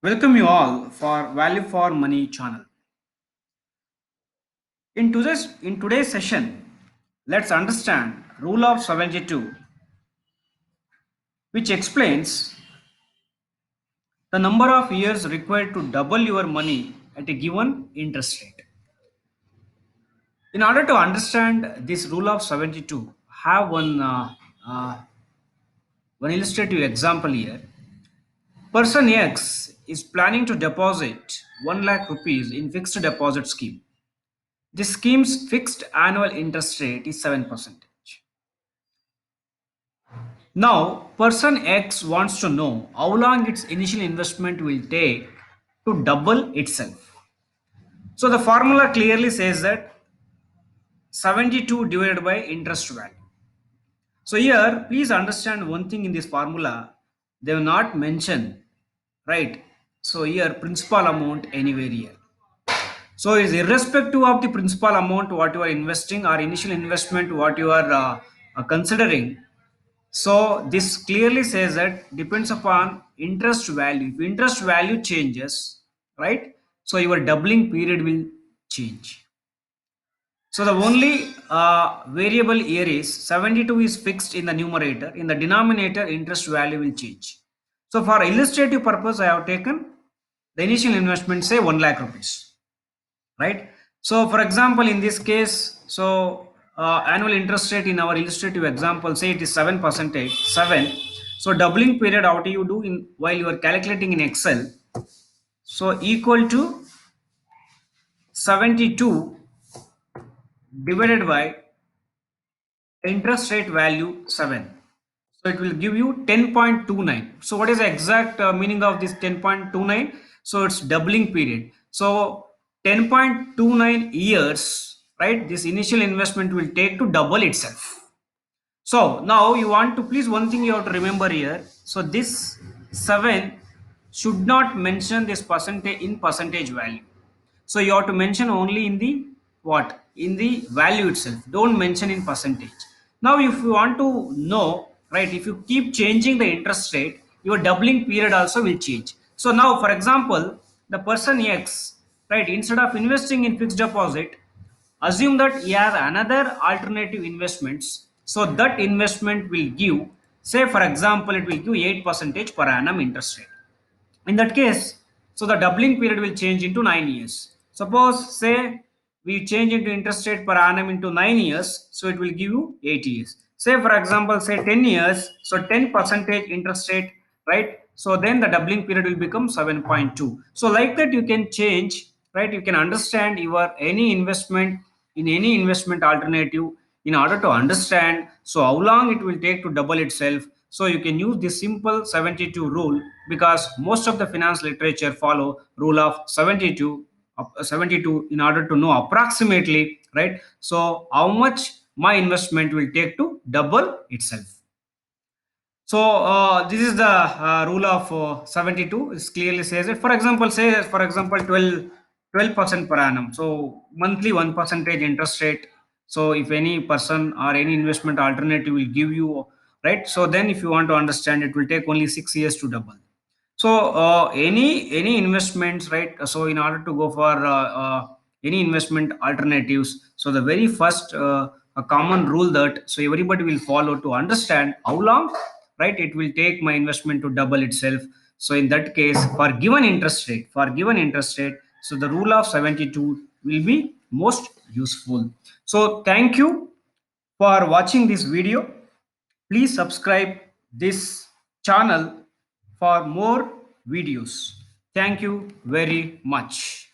Welcome you all for Value for Money channel. In today's session, let's understand rule of 72, which explains the number of years required to double your money at a given interest rate. In order to understand this rule of 72, have uh, one illustrative example here. Person X is planning to deposit 1 lakh rupees in fixed deposit scheme. This scheme's fixed annual interest rate is 7%. Now, person X wants to know how long its initial investment will take to double itself. So, the formula clearly says that 72 divided by interest value. So, here, please understand one thing in this formula, they have not mentioned, right? So, here, principal amount anywhere here. So, it's irrespective of the principal amount what you are investing or initial investment what you are considering. So this clearly says that depends upon interest value. If interest value changes, right? So your doubling period will change. So the only variable here is 72 is fixed in the numerator. In the denominator, interest value will change. So for illustrative purpose, I have taken the initial investment, say 1 lakh rupees, right? So for example, in this case, so annual interest rate in our illustrative example, say it is 7%, 7. So doubling period, how do you do in while you are calculating in Excel? So equal to 72 divided by interest rate value 7. So it will give you 10.29. So what is the exact meaning of this 10.29? So it's doubling period. So 10.29 years, right? This initial investment will take to double itself. So now you want to please one thing you have to remember here. So this 7 should not mention this percentage in percentage value. So you have to mention only in the what? In the value itself. Don't mention in percentage. Now if you want to know, right, if you keep changing the interest rate, your doubling period also will change. So now for example, the person X, right, instead of investing in fixed deposit, assume that he has another alternative investments. So that investment will give, say for example, it will give 8% per annum interest rate. In that case, so the doubling period will change into 9 years. Suppose say we change into interest rate per annum into 9 years, so it will give you 8 years. Say for example, say 10 years, so 10 percentage interest rate, right? So then the doubling period will become 7.2. So like that you can change, right? You can understand your any investment in any investment alternative in order to understand so how long it will take to double itself. So you can use this simple 72 rule because most of the finance literature follow rule of 72 72 in order to know approximately, right? So how much my investment will take to double itself. So this is the rule of 72. It clearly says it. For example, say for example 12% per annum. So monthly 1% interest rate. So if any person or any investment alternative will give you, right. So then if you want to understand, it will take only 6 years to double. So any investments, right? So in order to go for any investment alternatives, so the very first a common rule that so everybody will follow to understand how long, right, it will take my investment to double itself. So in that case, for given interest rate, so the rule of 72 will be most useful. So thank you for watching this video. Please subscribe this channel for more videos. Thank you very much.